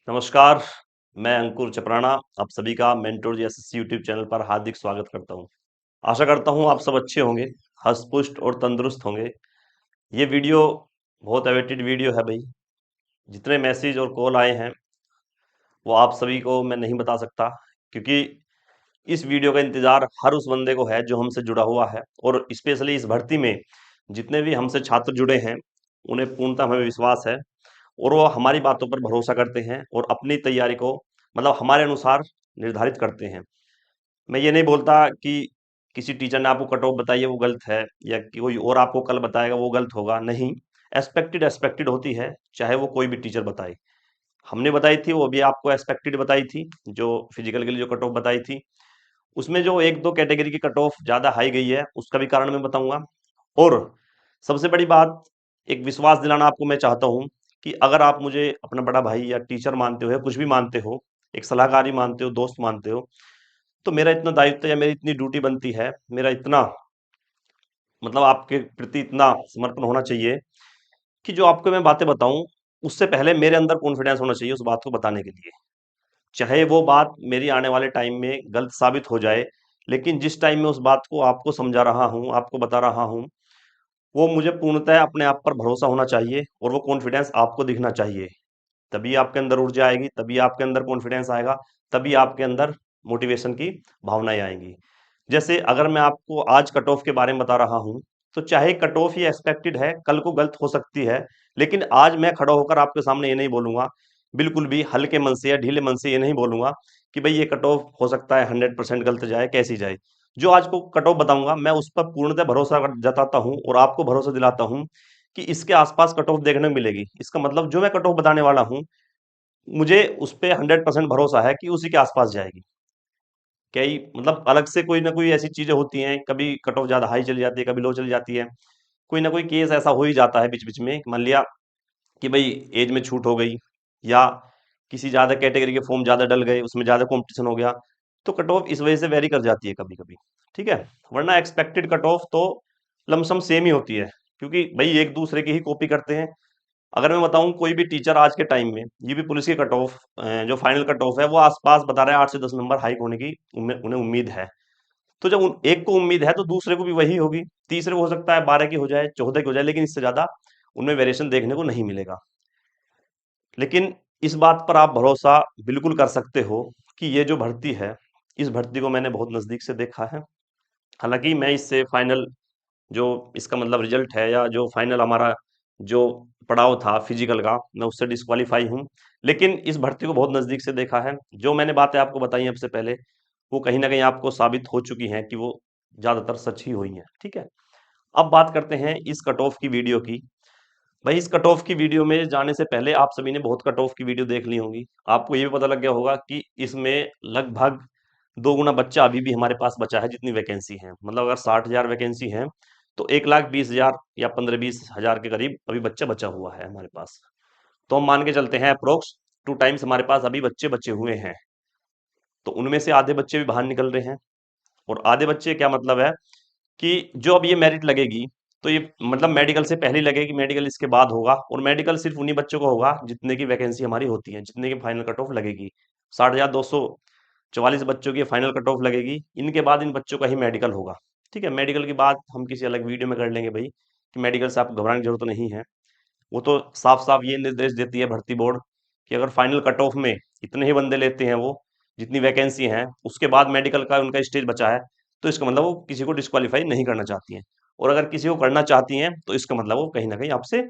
नमस्कार, मैं अंकुर चपराना आप सभी का मेंटोर एसएससी यूट्यूब चैनल पर हार्दिक स्वागत करता हूं। आशा करता हूं आप सब अच्छे होंगे, हष्ट-पुष्ट और तंदुरुस्त होंगे। ये वीडियो बहुत अवेटेड वीडियो है भाई। जितने मैसेज और कॉल आए हैं, वो आप सभी को मैं नहीं बता सकता क्योंकि इस वीडियो का इंतज़ार हर उस बंदे को है जो हमसे जुड़ा हुआ है और स्पेशली इस भर्ती में जितने भी हमसे छात्र जुड़े हैं, उन्हें पूर्णतः हमें विश्वास है और वो हमारी बातों पर भरोसा करते हैं और अपनी तैयारी को मतलब हमारे अनुसार निर्धारित करते हैं। मैं ये नहीं बोलता कि किसी टीचर ने आपको कट ऑफ बताई है वो गलत है या कि कोई और आपको कल बताएगा वो गलत होगा, नहीं। एक्सपेक्टेड एक्सपेक्टेड होती है, चाहे वो कोई भी टीचर बताए। हमने बताई थी वो भी आपको एक्सपेक्टेड बताई थी, जो फिजिकल के लिए जो कट ऑफ बताई थी। उसमें जो 1-2 कैटेगरी की कट ऑफ ज़्यादा हाई गई है, उसका भी कारण मैं बताऊँगा। और सबसे बड़ी बात, एक विश्वास दिलाना आपको मैं चाहता हूँ कि अगर आप मुझे अपना बड़ा भाई या टीचर मानते हो या कुछ भी मानते हो, एक सलाहकारी मानते हो, दोस्त मानते हो, तो मेरा इतना दायित्व या मेरी इतनी ड्यूटी बनती है, मेरा इतना मतलब आपके प्रति इतना समर्पण होना चाहिए कि जो आपको मैं बातें बताऊँ, उससे पहले मेरे अंदर कॉन्फिडेंस होना चाहिए उस बात को बताने के लिए। चाहे वो बात मेरी आने वाले टाइम में गलत साबित हो जाए, लेकिन जिस टाइम में उस बात को आपको समझा रहा हूँ, आपको बता रहा हूँ, वो मुझे पूर्णतः अपने आप पर भरोसा होना चाहिए और वो कॉन्फिडेंस आपको दिखना चाहिए। तभी आपके अंदर ऊर्जा आएगी, तभी आपके अंदर कॉन्फिडेंस आएगा, तभी आपके अंदर मोटिवेशन की भावनाएँ आएँगी। जैसे अगर मैं आपको आज कट ऑफ के बारे में बता रहा हूँ, तो चाहे कट ऑफ ये एक्सपेक्टेड है, कल को गलत हो सकती है, लेकिन आज मैं खड़ा होकर आपके सामने ये नहीं बोलूँगा, बिल्कुल भी हल्के मन से या ढीले मन से ये नहीं बोलूँगा कि भई ये कट ऑफ हो सकता है 100% गलत जाए, कैसी जाए। जो आज को कट ऑफ बताऊँगा, मैं उस पर पूर्णतः भरोसा जताता हूँ और आपको भरोसा दिलाता हूँ कि इसके आस-पास कट ऑफ देखने को मिलेगी। इसका मतलब जो मैं कट ऑफ बताने वाला हूँ, मुझे उस पे 100% भरोसा है कि उसी के आस-पास जाएगी। कई मतलब अलग से कोई ना कोई ऐसी चीज़ें होती हैं, कभी कट ऑफ ज़्यादा हाई चली जाती है, कभी लो चली जाती है। कोई ना कोई केस ऐसा हो ही जाता है बीच-बीच में, मान लिया कि भई ऐज में छूट हो गई या किसी ज़्यादा कैटेगरी के फॉर्म ज़्यादा डल गए, उसमें ज़्यादा कॉम्पिटिशन हो गया, तो कट ऑफ इस वजह से वेरी कर जाती है कभी-कभी, ठीक है? वरना एक्सपेक्टेड कट ऑफ तो लमसम सेम ही होती है, क्योंकि भई एक-दूसरे की ही कॉपी करते हैं। अगर मैं बताऊँ कोई भी टीचर आज के टाइम में यूपी पुलिस की कट ऑफ जो फाइनल कट ऑफ है वो आस-पास बता रहा है 8 से 10 नंबर हाई होने की उन्हें उम्मीद है। तो जब उन एक को उम्मीद है तो दूसरे को भी वही होगी, तीसरे को हो सकता है 12 की हो जाए, 14 की हो जाए, लेकिन इससे ज़्यादा उनमें वेरिएशन देखने को नहीं मिलेगा। लेकिन इस बात पर आप भरोसा बिल्कुल कर सकते हो कि ये जो भर्ती है, इस भर्ती को मैंने बहुत नज़दीक से देखा है। हालाँकि मैं इससे फाइनल जो इसका मतलब रिजल्ट है या जो फाइनल हमारा जो पड़ाव था फिजिकल का, मैं उससे डिस्क्वालीफाई हूँ। लेकिन इस भर्ती को बहुत नज़दीक से देखा है। जो मैंने बातें आपको बताई हैं सबसे पहले, वो कहीं न कहीं आपको साबित हो चुकी हैं कि वो ज़्यादातर सच ही हुई हैं, ठीक है? अब बात करते हैं इस कट ऑफ की वीडियो की। भाई इस कट ऑफ की वीडियो में जाने से पहले आप सभी ने बहुत कट ऑफ की वीडियो देख ली होंगी। आपको ये भी पता लग गया होगा कि इसमें लगभग 2 गुना बच्चा अभी भी हमारे पास बचा है जितनी वैकेंसी है। मतलब अगर 60,000 वैकेंसी है, तो 1,20,000 या 15-20 हज़ार के करीब अभी बच्चा बचा हुआ है हमारे पास। तो हम मान के चलते हैं अप्रॉक्स 2 टाइम्स हमारे पास अभी बच्चे बचे हुए हैं। तो उनमें से आधे बच्चे भी बाहर निकल रहे हैं और आधे बच्चे क्या मतलब है कि जो अब ये मेरिट लगेगी, तो ये मतलब मेडिकल से पहले ही लगेगी, मेडिकल इसके बाद होगा और मेडिकल सिर्फ उन्हीं बच्चों का होगा जितने की वैकेंसी हमारी होती है, जितने की फाइनल कट ऑफ लगेगी। 60,244 बच्चों की फाइनल कट ऑफ लगेगी, इनके बाद इन बच्चों का ही मेडिकल होगा। ठीक है, मेडिकल की बात हम किसी अलग वीडियो में कर लेंगे भाई, कि मेडिकल से आपको घबराने की जरूरत नहीं है। वो तो साफ साफ ये निर्देश देती है भर्ती बोर्ड कि अगर फाइनल कट ऑफ में इतने ही बंदे लेते हैं वो, जितनी वैकेंसी हैं, उसके बाद मेडिकल का उनका स्टेज बचा है, तो इसका मतलब वो किसी को डिस्क्वालीफाई नहीं करना चाहती हैं। और अगर किसी को करना चाहती हैं तो इसका मतलब वो कहीं ना कहीं आपसे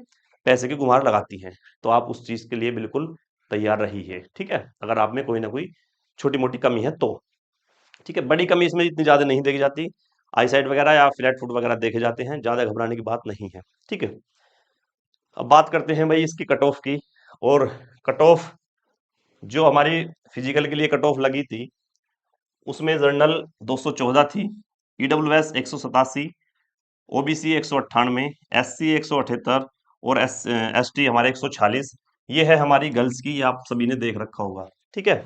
पैसे की गुमार लगाती हैं। तो आप उस चीज़ के लिए बिल्कुल तैयार रहिए, ठीक है? अगर आप में कोई ना कोई छोटी मोटी कमी है तो, ठीक है? बड़ी कमी इसमें इतनी ज़्यादा नहीं देखी जाती, आई साइड वगैरह या फ्लैट फुट वगैरह देखे जाते हैं, ज़्यादा घबराने की बात नहीं है, ठीक है? अब बात करते हैं भाई इसकी कट ऑफ की। और कट ऑफ जो हमारी फिजिकल के लिए कट ऑफ लगी थी, उसमें जनरल 214 थी, ईडब्ल्यूएस 187, ओबीसी 198, एससी 178 और एसटी हमारे 146। ये है हमारी गर्ल्स की, ये आप सभी ने देख रखा होगा, ठीक है?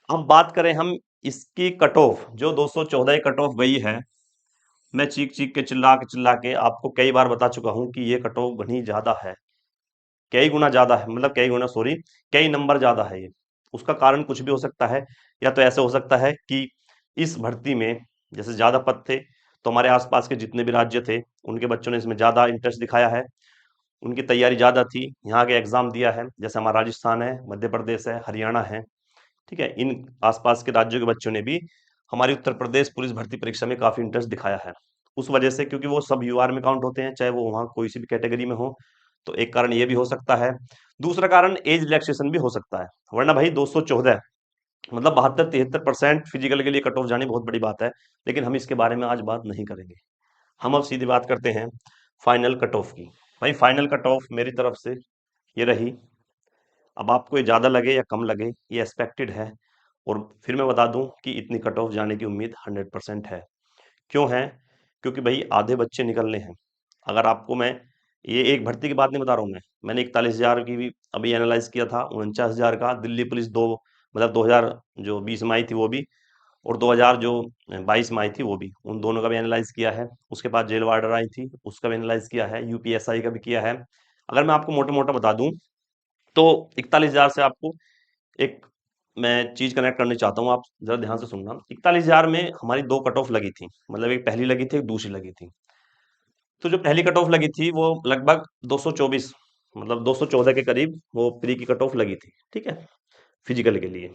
अब बात करें हम इसकी कट ऑफ, जो 214 कट ऑफ गई है, मैं चीख चीख के चिल्ला के आपको कई बार बता चुका हूं कि ये कट ऑफ घनी ज्यादा है। कई गुना ज्यादा है, मतलब कई गुना सॉरी, कई नंबर ज्यादा है ये। उसका कारण कुछ भी हो सकता है, या तो ऐसे हो सकता है कि इस भर्ती में जैसे ज्यादा पद थे, तो हमारे आसपास के जितने भी राज्य थे उनके बच्चों ने इसमें ज्यादा इंटरेस्ट दिखाया है, उनकी तैयारी ज्यादा थी, यहाँ के एग्जाम दिया है। जैसे हमारा राजस्थान है, मध्य प्रदेश है, हरियाणा है, ठीक है, इन आसपास के राज्यों के बच्चों ने भी हमारी उत्तर प्रदेश पुलिस भर्ती परीक्षा में काफी इंटरेस्ट दिखाया है। उस वजह से, क्योंकि वो सब यूआर में काउंट होते हैं, चाहे वो वहाँ कोई सी भी कैटेगरी में हो, तो एक कारण ये भी हो सकता है। दूसरा कारण एज रिलैक्सेशन भी हो सकता है, वरना भाई 214 मतलब 72-73% फिजिकल के लिए कट ऑफ जानी बहुत बड़ी बात है। लेकिन हम इसके बारे में आज बात नहीं करेंगे। हम अब सीधी बात करते हैं फाइनल कट ऑफ की। भाई फाइनल कट ऑफ मेरी तरफ से ये रही। अब आपको ये ज़्यादा लगे या कम लगे, ये एक्सपेक्टेड है। और फिर मैं बता दूं कि इतनी कट ऑफ जाने की उम्मीद 100% है। क्यों है? क्योंकि भाई आधे बच्चे निकलने हैं। अगर आपको मैं ये एक भर्ती की बात नहीं बता रहा हूँ, मैंने 41,000 की भी अभी एनालाइज किया था, 49,000 का दिल्ली पुलिस दो, मतलब 2000 जो 20 में आई थी वो भी, और 2000 जो 22 में आई थी वो भी, उन दोनों का भी एनालाइज किया है। उसके बाद जेल वार्डर आई थी, उसका भी एनालाइज किया है, यूपीएसआई का भी किया है। अगर मैं आपको मोटा मोटा बता दूं, तो 41,000 से आपको एक मैं चीज कनेक्ट करनी चाहता हूँ, आप जरा ध्यान से सुनना। 41,000 में हमारी दो कट ऑफ लगी थी, मतलब एक पहली लगी थी, एक दूसरी लगी थी। तो जो पहली कट ऑफ लगी थी वो लगभग 224, मतलब 214 के करीब वो प्री की कट ऑफ लगी थी, ठीक है, फिजिकल के लिए।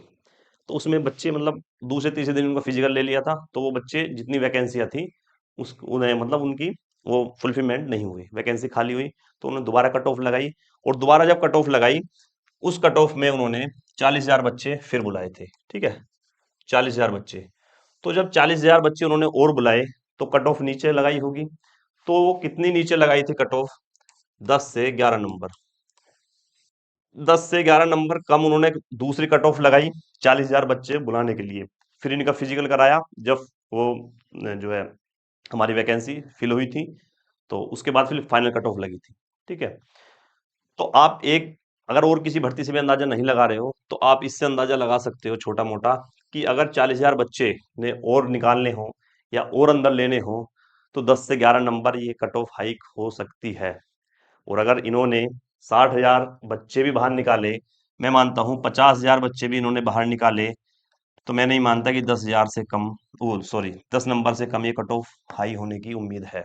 तो उसमें बच्चे मतलब दूसरे तीसरे दिन उनका फिजिकल ले लिया था, तो वो बच्चे जितनी वैकेंसियां थी उस उन्हें मतलब उनकी वो फुलफिलमेंट नहीं हुई, वैकेंसी खाली हुई। तो उन्होंने दोबारा कट ऑफ लगाई, और दोबारा जब कट ऑफ लगाई, उस कट ऑफ में उन्होंने 40,000 बच्चे फिर बुलाए थे, ठीक है, 40,000 बच्चे। तो जब 40,000 बच्चे उन्होंने और बुलाए, तो कट ऑफ नीचे लगाई होगी। तो वो कितनी नीचे लगाई थी कट ऑफ? 10 से 11 नंबर। 10 से 11 नंबर कम उन्होंने दूसरी कट ऑफ लगाई 40,000 बच्चे बुलाने के लिए। फिर इनका फिजिकल कराया, जब वो जो है हमारी वैकेंसी फिल हुई थी, तो उसके बाद फिर फाइनल कट ऑफ लगी थी, ठीक है। तो आप एक, अगर और किसी भर्ती से भी अंदाजा नहीं लगा रहे हो, तो आप इससे अंदाजा लगा सकते हो छोटा मोटा, कि अगर 40,000 बच्चे ने और निकालने हो या और अंदर लेने हो, तो 10 से 11 नंबर ये कट ऑफ हाइक हो सकती है। और अगर इन्होंने 60,000 बच्चे भी बाहर निकाले, मैं मानता हूँ 50,000 बच्चे भी इन्होंने बाहर निकाले, तो मैं नहीं मानता कि 10,000 से कम, वो सॉरी 10 नंबर से कम ये कट ऑफ हाई होने की उम्मीद है,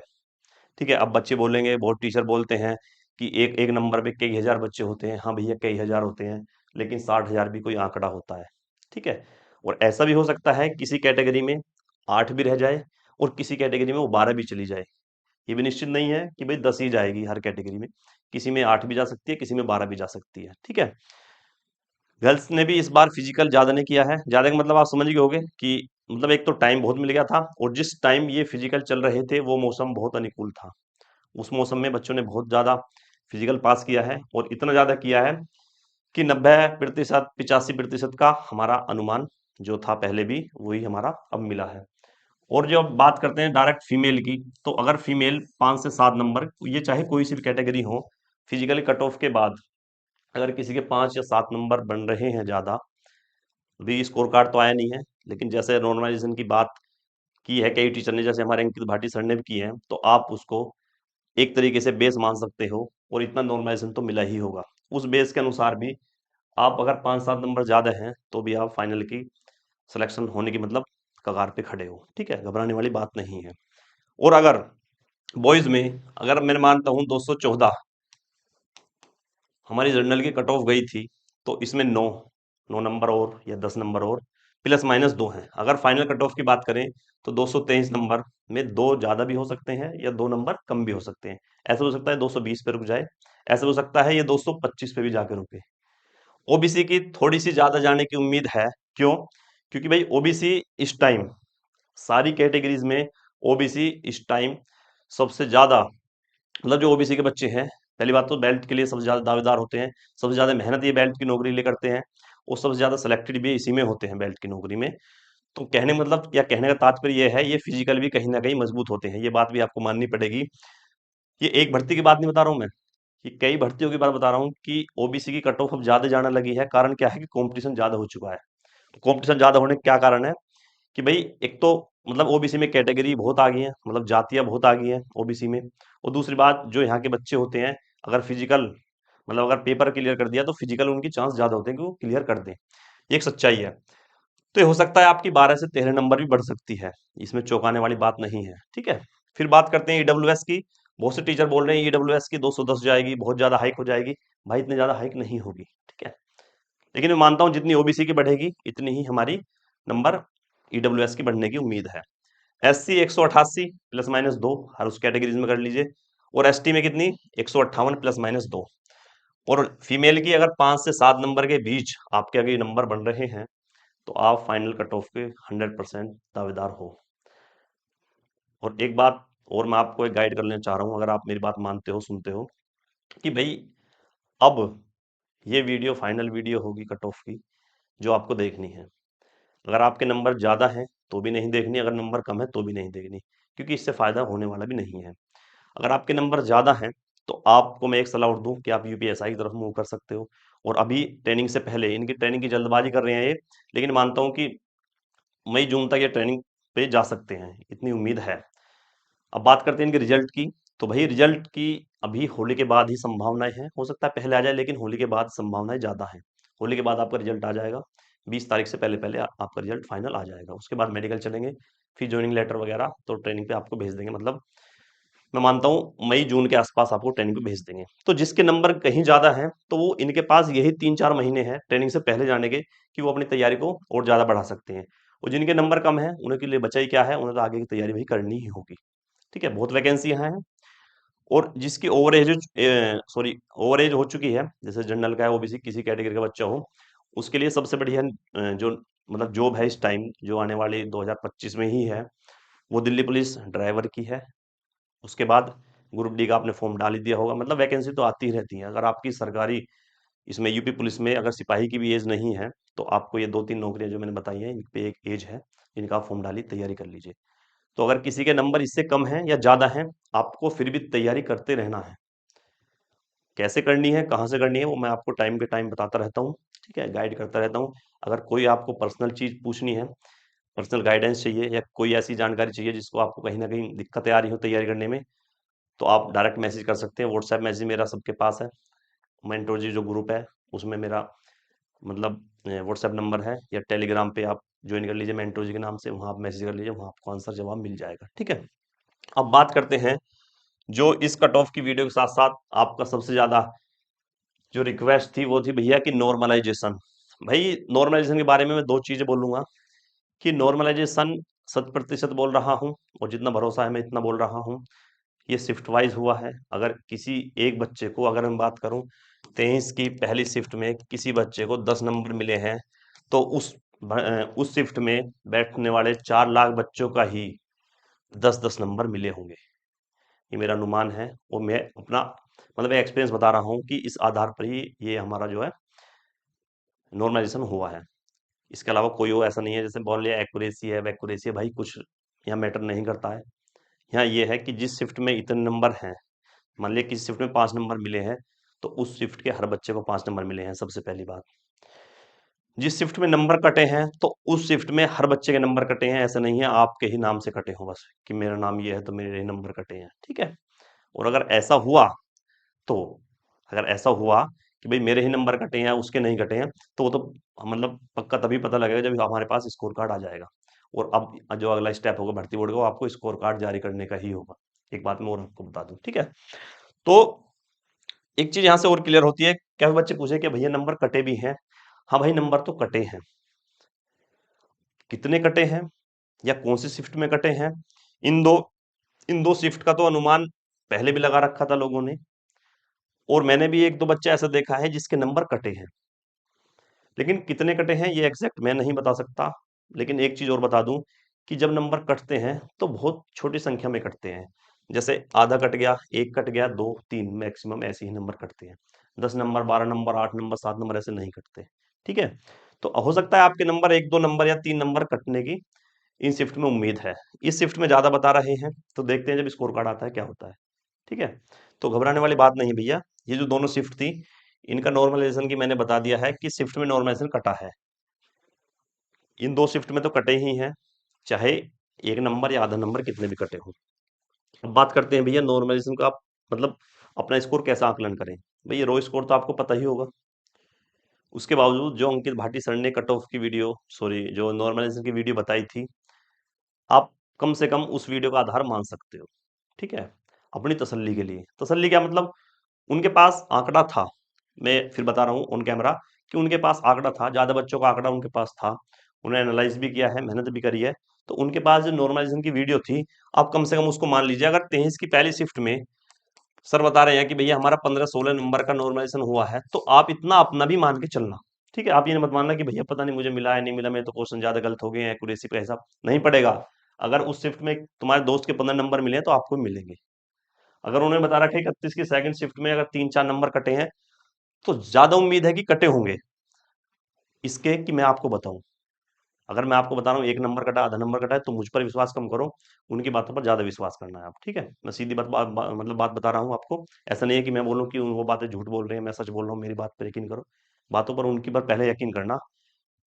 ठीक है। अब बच्चे बोलेंगे, बहुत टीचर बोलते हैं कि एक एक नंबर पे कई हजार बच्चे होते हैं। हाँ भैया, कई हजार होते हैं, लेकिन 60,000 भी कोई आंकड़ा होता है, ठीक है। और ऐसा भी हो सकता है किसी कैटेगरी में 8 भी रह जाए, और किसी कैटेगरी में वो 12 भी चली जाए। ये भी निश्चित नहीं है कि भाई 10 ही जाएगी हर कैटेगरी में, किसी में 8 भी जा सकती है, किसी में 12 भी जा सकती है, ठीक है। गर्ल्स ने भी इस बार फिजिकल ज्यादा नहीं किया है। ज्यादा का मतलब आप समझ गए होंगे कि मतलब एक तो टाइम बहुत मिल गया था, और जिस टाइम ये फिजिकल चल रहे थे वो मौसम बहुत अनुकूल था। उस मौसम में बच्चों ने बहुत ज्यादा फिजिकल पास किया है, और इतना ज्यादा किया है कि 90%, 85% का हमारा अनुमान जो था पहले भी, वही हमारा अब मिला है। और जो अब बात करते हैं डायरेक्ट फीमेल की, तो अगर फीमेल 5 से 7 नंबर, ये चाहे कोई सी भी कैटेगरी हो, फिजिकली कट ऑफ के बाद अगर किसी के 5 या 7 नंबर बन रहे हैं ज्यादा, अभी स्कोर कार्ड तो आया नहीं है, लेकिन जैसे नॉर्मलाइजेशन की बात की है कई टीचर ने, जैसे हमारे अंकित भाटी सर ने भी की है, तो आप उसको एक तरीके से बेस मान सकते हो। और इतना नॉर्मलाइजेशन तो मिला ही होगा, उस बेस के अनुसार भी आप अगर 5-7 नंबर ज्यादा हैं, तो भी आप फाइनल की सिलेक्शन होने की मतलब कगार पे खड़े हो, ठीक है, घबराने वाली बात नहीं है। और अगर बॉयज में, अगर मैं मानता हूँ 214 हमारी जनरल की कट ऑफ गई थी, तो इसमें 9 9 नंबर और या 10 नंबर और प्लस माइनस 2 हैं। अगर फाइनल कट ऑफ की बात करें, तो 223 नंबर में दो ज्यादा भी हो सकते हैं, या 2 नंबर कम भी हो सकते हैं। ऐसा हो सकता है 220 पे रुक जाए, ऐसा हो सकता है ये 225 पे भी जाकर रुके। ओबीसी की थोड़ी सी ज्यादा जाने की उम्मीद है। क्यों? क्योंकि भाई ओबीसी इस टाइम सारी कैटेगरीज में, ओबीसी इस टाइम सबसे ज्यादा, मतलब जो ओबीसी के बच्चे हैं, पहली बात तो बेल्ट के लिए सबसे ज्यादा दावेदार होते हैं, सबसे ज्यादा मेहनत ये बेल्ट की नौकरी लिए करते हैं, और सबसे ज्यादा सिलेक्टेड भी इसी में होते हैं, बेल्ट की नौकरी में। तो कहने मतलब, या कहने का तात्पर्य ये है, ये फिजिकल भी कहीं ना कहीं मजबूत होते हैं, ये बात भी आपको माननी पड़ेगी। ये एक भर्ती की बात नहीं बता रहा हूँ मैं, ये कई भर्तियों की बात बता रहा हूँ कि ओबीसी की कट ऑफ अब ज्यादा जाने लगी है। कारण क्या है कि कंपटीशन ज्यादा हो चुका है। तो कंपटीशन ज्यादा होने का क्या कारण है? कि भाई एक तो मतलब ओबीसी में कैटेगरी बहुत आ गई है, मतलब जातियां बहुत आ गई हैं ओबीसी में। और दूसरी बात, जो यहाँ के बच्चे होते हैं, अगर फिजिकल मतलब अगर पेपर क्लियर कर दिया तो फिजिकल उनकी चांस ज्यादा होते हैं कि वो क्लियर कर दें, ये एक सच्चाई है। तो ये हो सकता है आपकी 12 से 13 नंबर भी बढ़ सकती है, इसमें चौंकाने वाली बात नहीं है, ठीक है। फिर बात करते हैं ईडब्ल्यूएस की। बहुत से टीचर बोल रहे हैं ईडब्ल्यूएस की 210 जाएगी, बहुत ज्यादा हाइक हो जाएगी। भाई इतनी ज्यादा हाइक नहीं होगी, ठीक है। लेकिन मैं मानता हूं जितनी ओबीसी की बढ़ेगी इतनी ही हमारी नंबर ईडब्ल्यूएस की बढ़ने की उम्मीद है। एससी 188 प्लस माइनस 2, हर उस कैटेगरीज में कर लीजिए। और एसटी में कितनी 158 प्लस माइनस 2। और फीमेल की अगर 5 से 7 नंबर के बीच आपके अगर ये नंबर बन रहे हैं तो आप फाइनल कट ऑफ के 100% दावेदार हो। और एक बात और मैं आपको एक गाइड कर लेना चाह रहा हूँ, अगर आप मेरी बात मानते हो सुनते हो, कि भाई अब ये वीडियो फाइनल वीडियो होगी कट ऑफ की, जो आपको देखनी है। अगर आपके नंबर ज़्यादा हैं तो भी नहीं देखनी, अगर नंबर कम है तो भी नहीं देखनी, क्योंकि इससे फ़ायदा होने वाला भी नहीं है। अगर आपके नंबर ज़्यादा हैं तो आपको मैं एक सलाह और दूं कि आप यूपीएसआई की तरफ मूव कर सकते हो। और अभी ट्रेनिंग से पहले, इनकी ट्रेनिंग की जल्दबाजी कर रहे हैं ये, लेकिन मानता हूं कि मई जून तक ये ट्रेनिंग पे जा सकते हैं, इतनी उम्मीद है। अब बात करते हैं इनके रिजल्ट की। तो भाई रिजल्ट की अभी होली के बाद ही संभावनाएं हैं, हो सकता है पहले आ जाए, लेकिन होली के बाद संभावनाएं ज़्यादा हैं। होली के बाद आपका रिजल्ट आ जाएगा, 20 तारीख से पहले पहले आपका रिजल्ट फाइनल आ जाएगा। उसके बाद मेडिकल चलेंगे, फिर ज्वाइनिंग लेटर वगैरह तो ट्रेनिंग पे आपको भेज देंगे। मतलब मैं मानता हूँ मई जून के आसपास आपको ट्रेनिंग पे भेज देंगे। तो जिसके नंबर कहीं ज़्यादा हैं तो वो इनके पास यही 3-4 महीने हैं ट्रेनिंग से पहले जाने के, कि वो अपनी तैयारी को और ज़्यादा बढ़ा सकते हैं। और जिनके नंबर कम है उनके लिए बचा ही क्या है, उन्हें तो आगे की तैयारी भी करनी ही होगी, ठीक है। बहुत वैकेंसी यहाँ है। और जिसकी over age sorry over age हो चुकी है, जैसे जनरल का है, ओबीसी किसी कैटेगरी का बच्चा हो, उसके लिए सबसे बढ़िया जो मतलब जॉब है इस टाइम, जो आने वाली 2025 में ही है, वो दिल्ली पुलिस ड्राइवर की है। उसके बाद ग्रुप डी का आपने फॉर्म डाल ही दिया होगा। मतलब वैकेंसी तो आती ही रहती है। अगर आपकी सरकारी इसमें यूपी पुलिस में अगर सिपाही की भी एज नहीं है तो आपको ये 2-3 नौकरियां जो मैंने बताई हैं इन पे एक एज है, इनका आप फॉर्म डालिए, तैयारी कर लीजिए। तो अगर किसी के नंबर इससे कम हैं या ज़्यादा हैं, आपको फिर भी तैयारी करते रहना है। कैसे करनी है, कहाँ से करनी है, वो मैं आपको टाइम के टाइम बताता रहता हूँ, ठीक है, गाइड करता रहता हूँ। अगर कोई आपको पर्सनल चीज़ पूछनी है, पर्सनल गाइडेंस चाहिए, या कोई ऐसी जानकारी चाहिए जिसको आपको कहीं ना कहीं दिक्कतें आ रही हो तैयारी करने में, तो आप डायरेक्ट मैसेज कर सकते हैं। व्हाट्सएप मैसेज मेरा सबके पास है। मेंटोर जी जो ग्रुप है उसमें मेरा मतलब व्हाट्सएप नंबर है, या टेलीग्राम पे आप ज्वाइन कर लीजिए मेंटोर जी के नाम से, वहाँ आप मैसेज कर लीजिए, वहाँ आपको आंसर जवाब मिल जाएगा, ठीक है। अब बात करते हैं जो इस कट ऑफ की वीडियो के साथ साथ आपका सबसे ज़्यादा जो रिक्वेस्ट थी वो थी भैया कि नॉर्मलाइजेशन। भाई नॉर्मलाइजेशन के बारे में मैं दो चीज़ें बोलूँगा, कि नॉर्मलाइजेशन 100% बोल रहा हूँ, और जितना भरोसा है मैं इतना बोल रहा हूँ। ये शिफ्ट वाइज हुआ है। अगर किसी एक बच्चे को, अगर मैं बात करूं 23 की पहली शिफ्ट में किसी बच्चे को 10 नंबर मिले हैं, तो उस शिफ्ट में बैठने वाले 4 लाख बच्चों का ही 10-10 नंबर मिले होंगे। ये मेरा अनुमान है, और मैं अपना मतलब एक्सपीरियंस बता रहा हूँ कि इस आधार पर ही ये हमारा जो है नॉर्मलाइजेशन हुआ है। इसके अलावा कोई और ऐसा नहीं है जैसे बोल लिया एक्यूरेसी है वैक्यूरेसी है, भाई कुछ यहाँ मैटर नहीं करता है। यहाँ ये है कि जिस शिफ्ट में इतने नंबर हैं, मान लिया किसी शिफ्ट में 5 नंबर मिले हैं, तो उस शिफ्ट के हर बच्चे को 5 नंबर मिले हैं, सबसे पहली बात। जिस शिफ्ट में नंबर कटे हैं तो उस शिफ्ट में हर बच्चे के नंबर कटे हैं, ऐसा नहीं है आपके ही नाम से कटे हों बस, कि मेरा नाम ये है तो मेरे ही नंबर कटे हैं, ठीक है। और अगर ऐसा हुआ तो, अगर ऐसा हुआ कि भाई मेरे ही नंबर कटे हैं उसके नहीं कटे हैं, तो वो तो मतलब पक्का तभी पता लगेगा जब हमारे पास स्कोर कार्ड आ जाएगा। और अब जो अगला स्टेप होगा भर्ती बोर्ड का, वो आपको स्कोर कार्ड जारी करने का ही होगा। एक बात मैं और आपको बता दूं, ठीक है। तो एक चीज यहाँ से और क्लियर होती है, क्या बच्चे पूछे कि भैया नंबर कटे भी हैं। हाँ भाई नंबर तो कटे हैं, कितने कटे हैं या कौन सी शिफ्ट में कटे हैं, इन दो इन दो शिफ्ट का तो अनुमान पहले भी लगा रखा था लोगों ने। और मैंने भी एक दो बच्चे ऐसा देखा है जिसके नंबर कटे हैं, लेकिन कितने कटे हैं ये एग्जैक्ट मैं नहीं बता सकता। लेकिन एक चीज और बता दूं कि जब नंबर कटते हैं तो बहुत छोटी संख्या में कटते हैं। जैसे आधा कट गया, एक कट गया, दो, तीन, मैक्सिमम ऐसे ही नंबर कटते हैं। 10 नंबर, 12 नंबर, 8 नंबर, 7 नंबर ऐसे नहीं कटते, ठीक है। तो हो सकता है आपके नंबर 1-2 नंबर या 3 नंबर कटने की इन शिफ्ट में उम्मीद है। इस शिफ्ट में ज्यादा बता रहे हैं, तो देखते हैं जब स्कोर कार्ड आता है क्या होता है, ठीक है। तो घबराने वाली बात नहीं भैया। ये जो दोनों शिफ्ट थी इनका नॉर्मलाइजेशन की मैंने बता दिया है कि शिफ्ट में नॉर्मलाइजेशन कटा है। इन दो शिफ्ट में तो कटे ही हैं, चाहे एक नंबर या आधा नंबर कितने भी कटे हों। अब बात करते हैं भैया नॉर्मलाइजेशन का, मतलब अपना स्कोर कैसा आकलन करें। भाई ये रो स्कोर तो आपको पता ही होगा। उसके बावजूद जो अंकित भाटी सर ने कट ऑफ की वीडियो, सॉरी, जो नॉर्मलाइजेशन की वीडियो बताई थी, आप कम से कम उस वीडियो का आधार मान सकते हो, ठीक है, अपनी तसल्ली के लिए। तसल्ली क्या मतलब, उनके पास आंकड़ा था, मैं फिर बता रहा हूँ ऑन कैमरा कि उनके पास आंकड़ा था, ज़्यादा बच्चों का आंकड़ा उनके पास था, उन्होंने एनालाइज भी किया है, मेहनत भी करी है। तो उनके पास जो नॉर्मलाइजेशन की वीडियो थी, आप कम से कम उसको मान लीजिए। अगर 23 की पहली शिफ्ट में सर बता रहे हैं कि भैया हमारा 15-16 नंबर का नॉर्मलाइजेशन हुआ है, तो आप इतना अपना भी मान के चलना, ठीक है। आप ये मत मानना कि भैया पता नहीं मुझे मिला है नहीं मिला, मेरे तो क्वेश्चन ज्यादा गलत हो गए हैं, एक्यूरेसी पे हिसाब नहीं पड़ेगा। अगर उस शिफ्ट में तुम्हारे दोस्त के 15 नंबर मिले हैं, तो आपको भी मिलेंगे। अगर उन्होंने बता रखा है 31 की सेकंड शिफ्ट में अगर 3-4 नंबर कटे हैं, तो ज्यादा उम्मीद है कि कटे होंगे इसके कि मैं आपको बताऊं। अगर मैं आपको बता रहा हूँ एक नंबर कटा, आधा नंबर कटा है, तो मुझ पर विश्वास कम करो, उनकी बातों पर ज्यादा विश्वास करना है आप, ठीक है। मैं सीधी मतलब बात बता रहा हूँ आपको। ऐसा नहीं है कि मैं बोलूँ कि वो बातें झूठ बोल रहे हैं, मैं सच बोल रहा हूँ, मेरी बात पर यकीन करो। बातों पर उनकी पर पहले यकीन करना,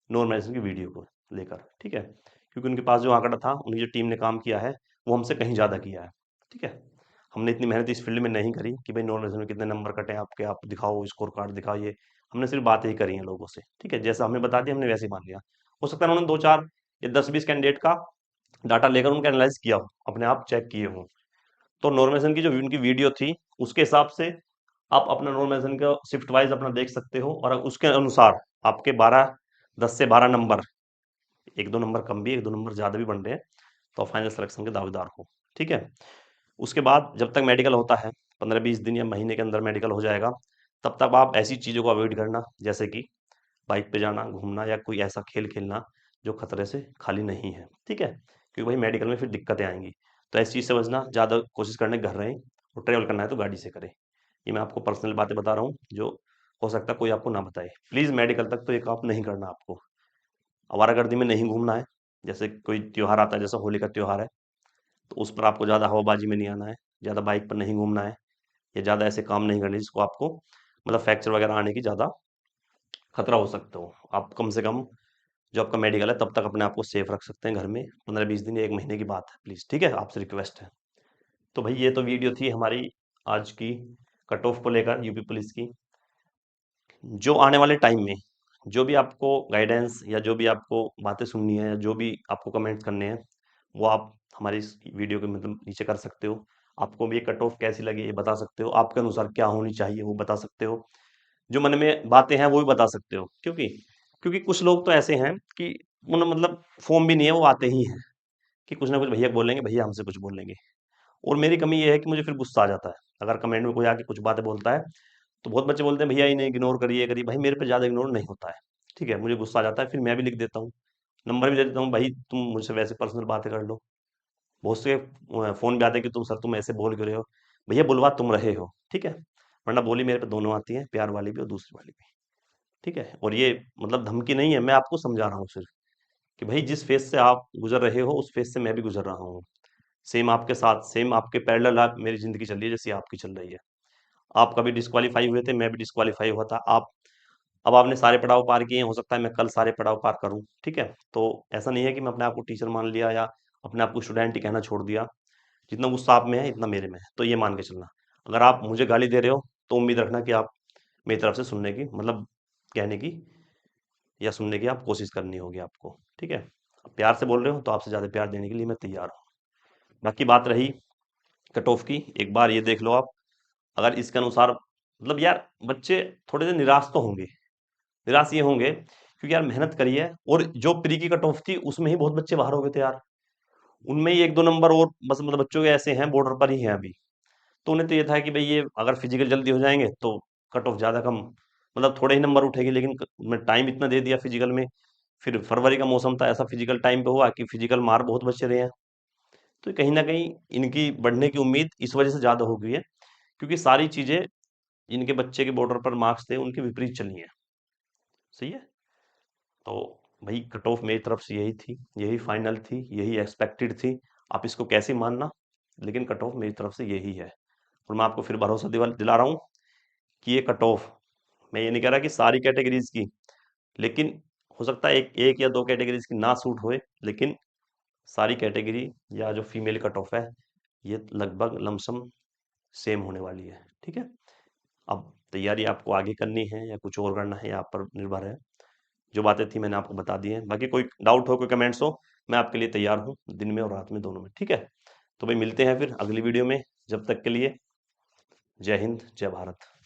नॉर्मलाइजेशन की वीडियो को लेकर, ठीक है। क्योंकि उनके पास जो आंकड़ा था, उनकी जो टीम ने काम किया है, वो हमसे कहीं ज्यादा किया है, ठीक है। हमने इतनी मेहनत इस फील्ड में नहीं करी कि भाई नॉर्मलाइजेशन में कितने नंबर कटे हैं आपके, आप दिखाओ स्कोर कार्ड दिखाओ, ये हमने सिर्फ बातें ही करी हैं लोगों से, ठीक है। जैसा हमने बता दिया, हमने वैसे ही मान लिया। हो सकता है उन्होंने 2-4 या 10-20 कैंडिडेट का डाटा लेकर उनका एनालाइज किया हो, अपने आप चेक किए हों। तो नॉर्मलाइजेशन की जो उनकी वीडियो थी, उसके हिसाब से आप अपना नॉर्मलाइजेशन का शिफ्ट वाइज अपना देख सकते हो, और उसके अनुसार आपके 12, 10 से 12 नंबर, 1-2 नंबर कम भी, 1-2 नंबर ज्यादा भी बन रहे हैं, तो फाइनल सिलेक्शन के दावेदार हो, ठीक है। उसके बाद जब तक मेडिकल होता है, 15-20 दिन या महीने के अंदर मेडिकल हो जाएगा, तब तक आप ऐसी चीज़ों को अवॉइड करना, जैसे कि बाइक पे जाना, घूमना, या कोई ऐसा खेल खेलना जो खतरे से खाली नहीं है, ठीक है। क्योंकि भाई मेडिकल में फिर दिक्कतें आएंगी। तो ऐसी चीज़ से बचना, ज़्यादा कोशिश करने घर रहें, और ट्रेवल करना है तो गाड़ी से करें। ये मैं आपको पर्सनल बातें बता रहा हूँ, जो हो सकता है कोई आपको ना बताए। प्लीज़ मेडिकल तक तो ये काम नहीं करना आपको। आवारागर्दी में नहीं घूमना है। जैसे कोई त्योहार आता है, जैसे होली का त्योहार है, तो उस पर आपको ज़्यादा हवाबाजी में नहीं आना है, ज़्यादा बाइक पर नहीं घूमना है, या ज़्यादा ऐसे काम नहीं करने जिसको आपको मतलब फ्रैक्चर वगैरह आने की ज़्यादा खतरा हो सकता हो। आप कम से कम जो आपका मेडिकल है, तब तक अपने आप को सेफ रख सकते हैं घर में, 15-20 दिन या 1 महीने की बात है, प्लीज़, ठीक है, आपसे रिक्वेस्ट है। तो भाई ये तो वीडियो थी हमारी आज की कट ऑफ को लेकर यूपी पुलिस की। जो आने वाले टाइम में जो भी आपको गाइडेंस या जो भी आपको बातें सुननी है, या जो भी आपको कमेंट्स करने हैं, वो आप हमारी इस वीडियो के मतलब नीचे कर सकते हो। आपको भी ये कट ऑफ कैसी लगी ये बता सकते हो, आपके अनुसार क्या होनी चाहिए वो बता सकते हो, जो मन में बातें हैं वो भी बता सकते हो। क्योंकि क्योंकि कुछ लोग तो ऐसे हैं कि उन्हें मतलब फॉर्म भी नहीं है, वो आते ही हैं कि कुछ ना कुछ भैया बोलेंगे, भैया हमसे कुछ बोलेंगे। और मेरी कमी ये है कि मुझे फिर गुस्सा आ जाता है अगर कमेंट में कोई आके कुछ बातें बोलता है। तो बहुत बच्चे बोलते हैं भैया इन्हें इग्नोर करिए करिए, भाई मेरे पे ज़्यादा इग्नोर नहीं होता है, ठीक है। मुझे गुस्सा आ जाता है, फिर मैं भी लिख देता हूँ, नंबर भी दे देता हूँ, भाई तुम मुझसे वैसे पर्सनल बातें कर लो। बहुत से फ़ोन भी आते हैं कि तुम सर तुम ऐसे बोल क्यों रहे हो, भैया बुलवा तुम रहे हो, ठीक है। वरना बोली मेरे पे दोनों आती है, प्यार वाली भी और दूसरी वाली भी, ठीक है। और ये मतलब धमकी नहीं है, मैं आपको समझा रहा हूँ सिर्फ कि भाई जिस फेज से आप गुजर रहे हो, उस फेज से मैं भी गुजर रहा हूँ। सेम आपके साथ, सेम आपके पैरेलल आप मेरी ज़िंदगी चल रही है जैसी आपकी चल रही है। आप कभी डिस्क्वालीफाई हुए थे, मैं भी डिस्क्वालीफाई हुआ था। आप अब आपने सारे पड़ाव पार किए हैं, हो सकता है मैं कल सारे पड़ाव पार करूँ, ठीक है। तो ऐसा नहीं है कि मैं अपने आप को टीचर मान लिया, या अपने आप को स्टूडेंट ही कहना छोड़ दिया। जितना गुस्सा आप में है, इतना मेरे में है, तो ये मान के चलना। अगर आप मुझे गाली दे रहे हो, तो उम्मीद रखना कि आप मेरी तरफ से सुनने की मतलब कहने की या सुनने की आप कोशिश करनी होगी आपको, ठीक है। प्यार से बोल रहे हो, तो आपसे ज़्यादा प्यार देने के लिए मैं तैयार हूँ। बाकी बात रही कट ऑफ की, एक बार ये देख लो आप, अगर इसके अनुसार मतलब यार बच्चे थोड़े से निराश तो होंगे। निराश ये होंगे क्योंकि यार मेहनत करी है, और जो प्री की कट ऑफ थी उसमें ही बहुत बच्चे बाहर हो गए थे यार। उनमें ही 1-2 नंबर और बस मतलब बच्चों के ऐसे हैं, बॉर्डर पर ही हैं अभी। तो उन्हें तो ये था कि भाई ये अगर फिजिकल जल्दी हो जाएंगे तो कट ऑफ ज़्यादा कम मतलब थोड़े ही नंबर उठेगी, लेकिन मैं टाइम इतना दे दिया फिजिकल में। फिर फरवरी का मौसम था, ऐसा फिजिकल टाइम पे हुआ कि फिजिकल मार बहुत बच्चे रहे हैं। तो कहीं ना कहीं इनकी बढ़ने की उम्मीद इस वजह से ज़्यादा हो गई है, क्योंकि सारी चीज़ें जिनके बच्चे के बॉर्डर पर मार्क्स थे उनके विपरीत चली हैं। सही है। तो भाई कट ऑफ मेरी तरफ से यही थी, यही फाइनल थी, यही एक्सपेक्टेड थी। आप इसको कैसे मानना, लेकिन कट ऑफ मेरी तरफ से यही है। और मैं आपको फिर भरोसा दिला रहा हूँ कि ये कट ऑफ, मैं ये नहीं कह रहा कि सारी कैटेगरीज की, लेकिन हो सकता है एक एक या दो कैटेगरीज की ना सूट होए, लेकिन सारी कैटेगरी या जो फीमेल कट ऑफ है, ये लगभग लमसम सेम होने वाली है, ठीक है। अब तैयारी आपको आगे करनी है या कुछ और करना है, ये आप पर निर्भर है। जो बातें थी मैंने आपको बता दी हैं। बाकी कोई डाउट हो, कोई कमेंट्स हो, मैं आपके लिए तैयार हूँ, दिन में और रात में दोनों में, ठीक है? तो भाई मिलते हैं फिर अगली वीडियो में। जब तक के लिए जय हिंद, जय भारत।